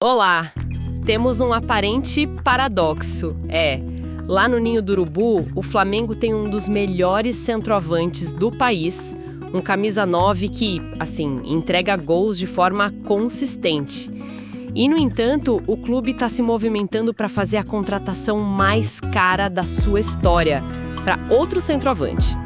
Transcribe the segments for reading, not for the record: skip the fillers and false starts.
Olá! Temos um aparente paradoxo. Lá no Ninho do Urubu, o Flamengo tem um dos melhores centroavantes do país, um camisa 9 que, entrega gols de forma consistente. E, no entanto, o clube está se movimentando para fazer a contratação mais cara da sua história, para outro centroavante.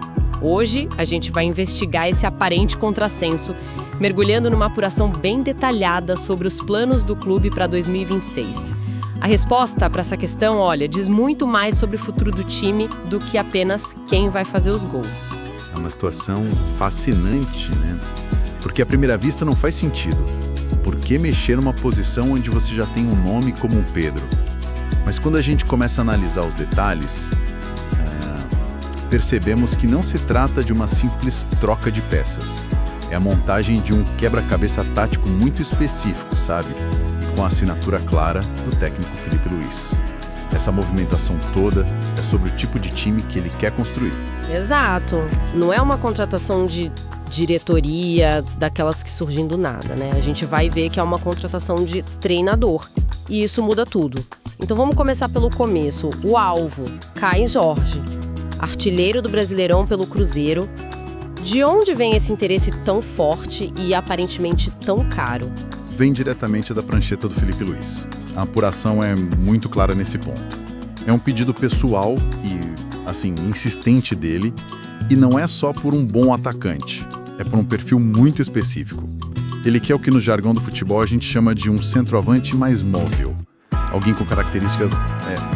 Hoje, a gente vai investigar esse aparente contrassenso, mergulhando numa apuração bem detalhada sobre os planos do clube para 2026. A resposta para essa questão, diz muito mais sobre o futuro do time do que apenas quem vai fazer os gols. É uma situação fascinante, né? Porque à primeira vista não faz sentido. Por que mexer numa posição onde você já tem um nome como um Pedro? Mas quando a gente começa a analisar os detalhes, percebemos que não se trata de uma simples troca de peças. É a montagem de um quebra-cabeça tático muito específico, sabe? E com a assinatura clara do técnico Felipe Luiz. Essa movimentação toda é sobre o tipo de time que ele quer construir. Exato. Não é uma contratação de diretoria, daquelas que surgem do nada, né? A gente vai ver que é uma contratação de treinador. E isso muda tudo. Então vamos começar pelo começo. O alvo, Caio Jorge, artilheiro do Brasileirão pelo Cruzeiro. De onde vem esse interesse tão forte e aparentemente tão caro? Vem diretamente da prancheta do Felipe Luiz. A apuração é muito clara nesse ponto. É um pedido pessoal e, insistente dele, e não é só por um bom atacante, é por um perfil muito específico. Ele quer o que no jargão do futebol a gente chama de um centroavante mais móvel. Alguém com características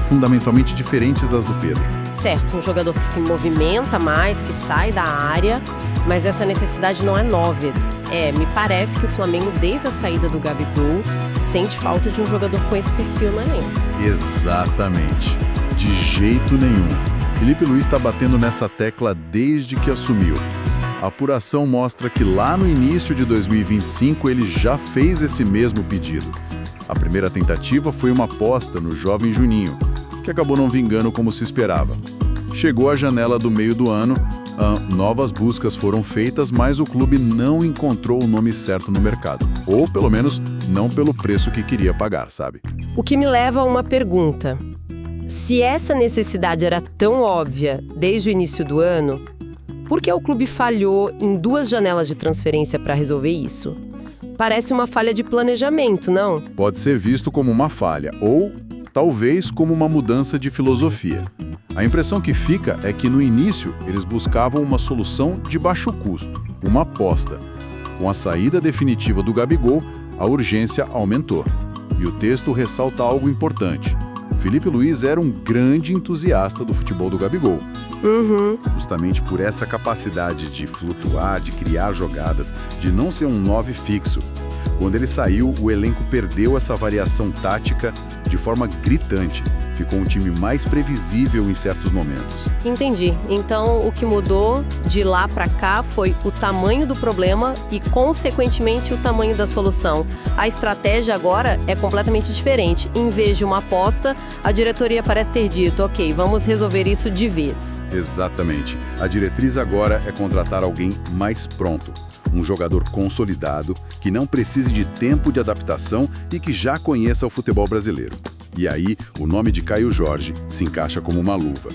fundamentalmente diferentes das do Pedro. Certo, um jogador que se movimenta mais, que sai da área, mas essa necessidade não é nova. Me parece que o Flamengo, desde a saída do Gabigol, sente falta de um jogador com esse perfil no elenco. Exatamente. De jeito nenhum. Felipe Luiz está batendo nessa tecla desde que assumiu. A apuração mostra que lá no início de 2025 ele já fez esse mesmo pedido. A primeira tentativa foi uma aposta no jovem Juninho, que acabou não vingando como se esperava. Chegou a janela do meio do ano, novas buscas foram feitas, mas o clube não encontrou o nome certo no mercado. Ou, pelo menos, não pelo preço que queria pagar, sabe? O que me leva a uma pergunta. Se essa necessidade era tão óbvia desde o início do ano, por que o clube falhou em 2 janelas de transferência para resolver isso? Parece uma falha de planejamento, não? Pode ser visto como uma falha, ou talvez como uma mudança de filosofia. A impressão que fica é que no início eles buscavam uma solução de baixo custo, uma aposta. Com a saída definitiva do Gabigol, a urgência aumentou. E o texto ressalta algo importante. Felipe Luiz era um grande entusiasta do futebol do Gabigol. Justamente por essa capacidade de flutuar, de criar jogadas, de não ser um 9 fixo. Quando ele saiu, o elenco perdeu essa variação tática de forma gritante. Ficou um time mais previsível em certos momentos. Entendi. Então, o que mudou de lá para cá foi o tamanho do problema e, consequentemente, o tamanho da solução. A estratégia agora é completamente diferente. Em vez de uma aposta, a diretoria parece ter dito, ok, vamos resolver isso de vez. Exatamente. A diretriz agora é contratar alguém mais pronto. Um jogador consolidado, que não precise de tempo de adaptação e que já conheça o futebol brasileiro. E aí, o nome de Caio Jorge se encaixa como uma luva.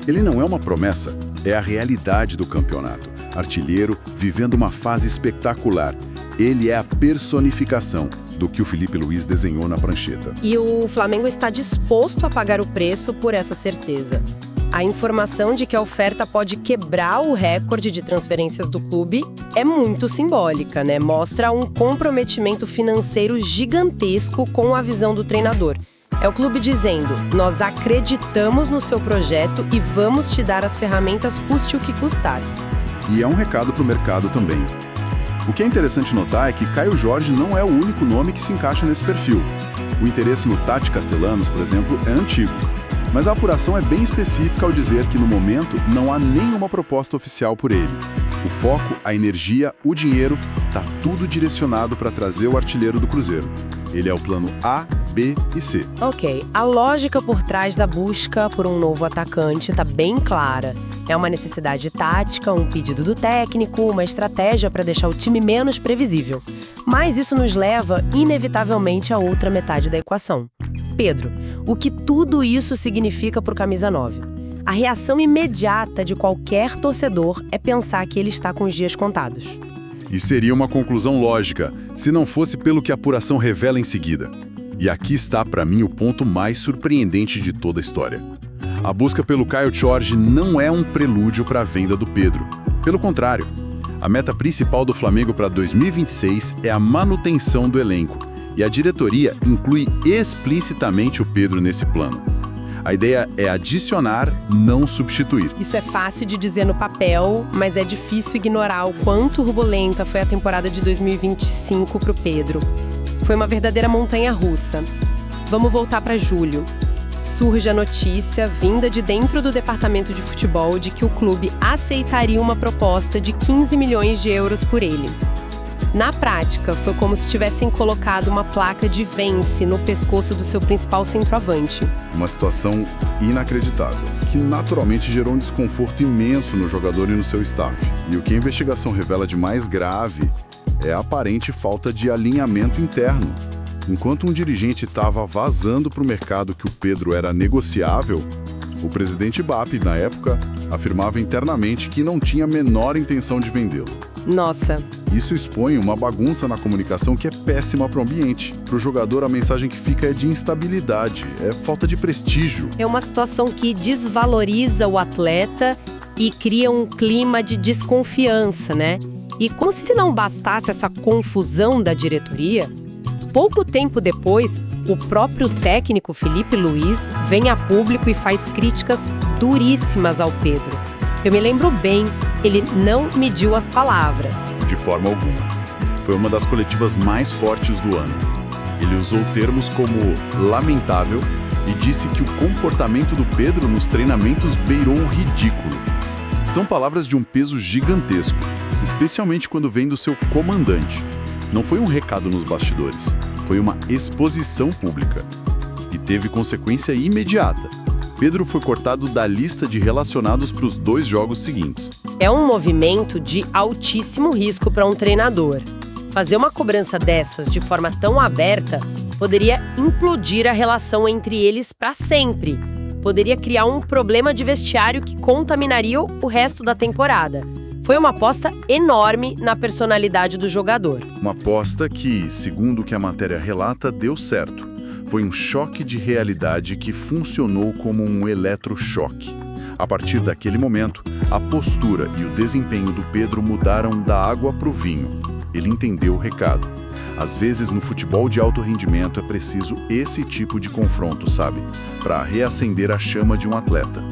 Ele não é uma promessa, é a realidade do campeonato. Artilheiro, vivendo uma fase espetacular. Ele é a personificação do que o Felipe Luiz desenhou na prancheta. E o Flamengo está disposto a pagar o preço por essa certeza. A informação de que a oferta pode quebrar o recorde de transferências do clube é muito simbólica, né? Mostra um comprometimento financeiro gigantesco com a visão do treinador. É o clube dizendo, nós acreditamos no seu projeto e vamos te dar as ferramentas custe o que custar. E é um recado para o mercado também. O que é interessante notar é que Caio Jorge não é o único nome que se encaixa nesse perfil. O interesse no Tati Castellanos, por exemplo, é antigo. Mas a apuração é bem específica ao dizer que, no momento, não há nenhuma proposta oficial por ele. O foco, a energia, o dinheiro, está tudo direcionado para trazer o artilheiro do Cruzeiro. Ele é o plano A, B e C. Ok, a lógica por trás da busca por um novo atacante está bem clara. É uma necessidade tática, um pedido do técnico, uma estratégia para deixar o time menos previsível. Mas isso nos leva, inevitavelmente, à outra metade da equação. Pedro, o que tudo isso significa para o Camisa 9? A reação imediata de qualquer torcedor é pensar que ele está com os dias contados. E seria uma conclusão lógica, se não fosse pelo que a apuração revela em seguida. E aqui está, para mim, o ponto mais surpreendente de toda a história. A busca pelo Caio Jorge não é um prelúdio para a venda do Pedro. Pelo contrário, a meta principal do Flamengo para 2026 é a manutenção do elenco, e a diretoria inclui explicitamente o Pedro nesse plano. A ideia é adicionar, não substituir. Isso é fácil de dizer no papel, mas é difícil ignorar o quão turbulenta foi a temporada de 2025 para o Pedro. Foi uma verdadeira montanha-russa. Vamos voltar para julho. Surge a notícia, vinda de dentro do departamento de futebol, de que o clube aceitaria uma proposta de 15 milhões de euros por ele. Na prática, foi como se tivessem colocado uma placa de vence no pescoço do seu principal centroavante. Uma situação inacreditável, que naturalmente gerou um desconforto imenso no jogador e no seu staff. E o que a investigação revela de mais grave é a aparente falta de alinhamento interno. Enquanto um dirigente estava vazando para o mercado que o Pedro era negociável, o presidente BAP, na época, afirmava internamente que não tinha a menor intenção de vendê-lo. Nossa! Isso expõe uma bagunça na comunicação que é péssima para o ambiente. Para o jogador, a mensagem que fica é de instabilidade, é falta de prestígio. É uma situação que desvaloriza o atleta e cria um clima de desconfiança, né? E como se não bastasse essa confusão da diretoria, pouco tempo depois, o próprio técnico Felipe Luiz vem a público e faz críticas duríssimas ao Pedro. Eu me lembro bem, ele não mediu as palavras. De forma alguma. Foi uma das coletivas mais fortes do ano. Ele usou termos como lamentável e disse que o comportamento do Pedro nos treinamentos beirou o ridículo. São palavras de um peso gigantesco, especialmente quando vem do seu comandante. Não foi um recado nos bastidores, foi uma exposição pública. E teve consequência imediata. Pedro foi cortado da lista de relacionados para os 2 jogos seguintes. É um movimento de altíssimo risco para um treinador. Fazer uma cobrança dessas de forma tão aberta poderia implodir a relação entre eles para sempre. Poderia criar um problema de vestiário que contaminaria o resto da temporada. Foi uma aposta enorme na personalidade do jogador. Uma aposta que, segundo o que a matéria relata, deu certo. Foi um choque de realidade que funcionou como um eletrochoque. A partir daquele momento, a postura e o desempenho do Pedro mudaram da água para o vinho. Ele entendeu o recado. Às vezes, no futebol de alto rendimento, é preciso esse tipo de confronto, sabe? Para reacender a chama de um atleta.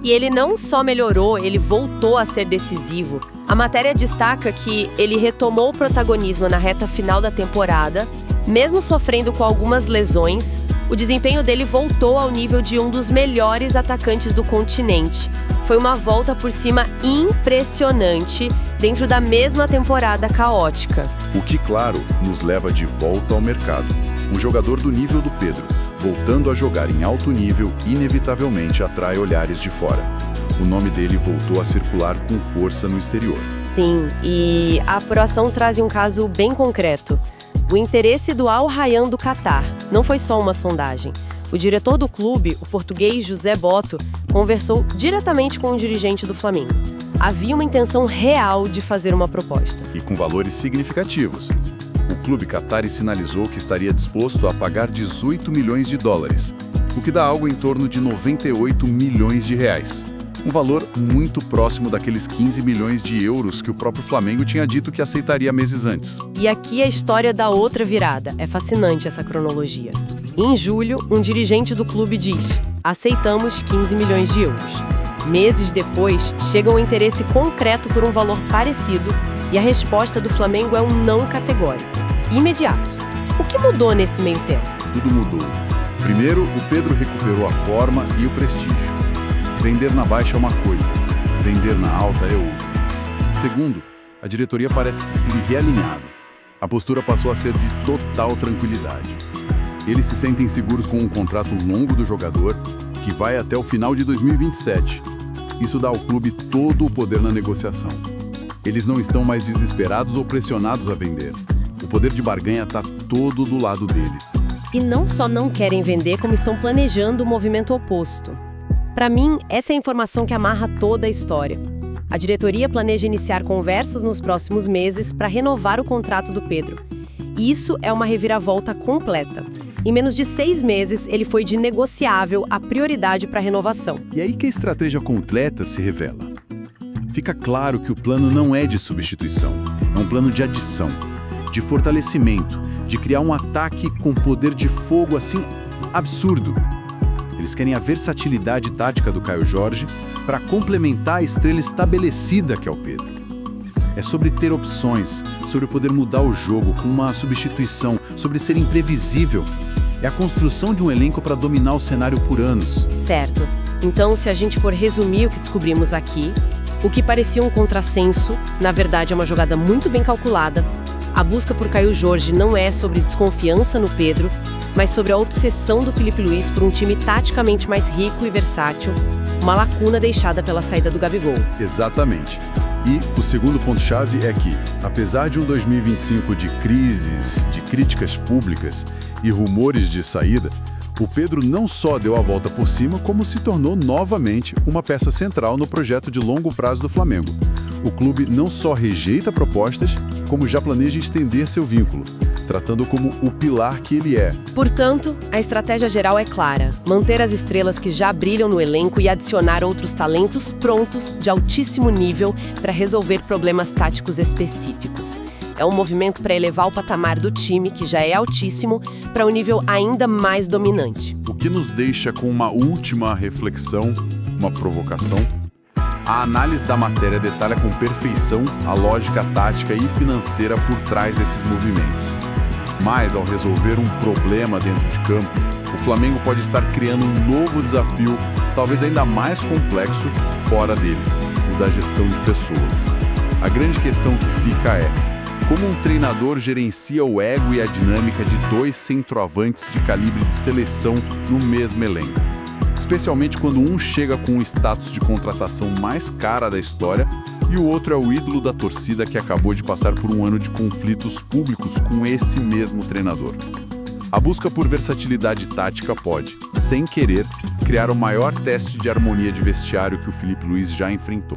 E ele não só melhorou, ele voltou a ser decisivo. A matéria destaca que ele retomou o protagonismo na reta final da temporada. Mesmo sofrendo com algumas lesões, o desempenho dele voltou ao nível de um dos melhores atacantes do continente. Foi uma volta por cima impressionante dentro da mesma temporada caótica. O que, claro, nos leva de volta ao mercado. Um jogador do nível do Pedro, voltando a jogar em alto nível, inevitavelmente atrai olhares de fora. O nome dele voltou a circular com força no exterior. Sim, e a apuração traz um caso bem concreto. O interesse do Al Rayyan do Catar não foi só uma sondagem. O diretor do clube, o português José Boto, conversou diretamente com o dirigente do Flamengo. Havia uma intenção real de fazer uma proposta. E com valores significativos. O clube Qatari sinalizou que estaria disposto a pagar 18 milhões de dólares, o que dá algo em torno de 98 milhões de reais. Um valor muito próximo daqueles 15 milhões de euros que o próprio Flamengo tinha dito que aceitaria meses antes. E aqui a história da outra virada. É fascinante essa cronologia. Em julho, um dirigente do clube diz: aceitamos 15 milhões de euros. Meses depois, chega um interesse concreto por um valor parecido e a resposta do Flamengo é um não categórico, imediato. O que mudou nesse meio tempo? Tudo mudou. Primeiro, o Pedro recuperou a forma e o prestígio. Vender na baixa é uma coisa, vender na alta é outra. Segundo, a diretoria parece ter se realinhado. A postura passou a ser de total tranquilidade. Eles se sentem seguros com um contrato longo do jogador, que vai até o final de 2027. Isso dá ao clube todo o poder na negociação. Eles não estão mais desesperados ou pressionados a vender. O poder de barganha está todo do lado deles. E não só não querem vender, como estão planejando o movimento oposto. Para mim, essa é a informação que amarra toda a história. A diretoria planeja iniciar conversas nos próximos meses para renovar o contrato do Pedro. E isso é uma reviravolta completa. Em menos de 6 meses, ele foi de negociável a prioridade para a renovação. E aí que a estratégia completa se revela. Fica claro que o plano não é de substituição, é um plano de adição, de fortalecimento, de criar um ataque com poder de fogo assim absurdo. Eles querem a versatilidade tática do Caio Jorge para complementar a estrela estabelecida que é o Pedro. É sobre ter opções, sobre poder mudar o jogo com uma substituição, sobre ser imprevisível. É a construção de um elenco para dominar o cenário por anos. Certo. Então, se a gente for resumir o que descobrimos aqui, o que parecia um contrassenso, na verdade é uma jogada muito bem calculada. A busca por Caio Jorge não é sobre desconfiança no Pedro, mas sobre a obsessão do Filipe Luís por um time taticamente mais rico e versátil, uma lacuna deixada pela saída do Gabigol. Exatamente. E o segundo ponto-chave é que, apesar de um 2025 de crises, de críticas públicas e rumores de saída, o Pedro não só deu a volta por cima, como se tornou novamente uma peça central no projeto de longo prazo do Flamengo. O clube não só rejeita propostas, como já planeja estender seu vínculo, tratando como o pilar que ele é. Portanto, a estratégia geral é clara: manter as estrelas que já brilham no elenco e adicionar outros talentos prontos, de altíssimo nível, para resolver problemas táticos específicos. É um movimento para elevar o patamar do time, que já é altíssimo, para um nível ainda mais dominante. O que nos deixa com uma última reflexão, uma provocação. A análise da matéria detalha com perfeição a lógica tática e financeira por trás desses movimentos. Mas, ao resolver um problema dentro de campo, o Flamengo pode estar criando um novo desafio, talvez ainda mais complexo, fora dele, o da gestão de pessoas. A grande questão que fica é: como um treinador gerencia o ego e a dinâmica de 2 centroavantes de calibre de seleção no mesmo elenco? Especialmente quando um chega com o status de contratação mais cara da história e o outro é o ídolo da torcida que acabou de passar por um ano de conflitos públicos com esse mesmo treinador. A busca por versatilidade tática pode, sem querer, criar o maior teste de harmonia de vestiário que o Filipe Luís já enfrentou.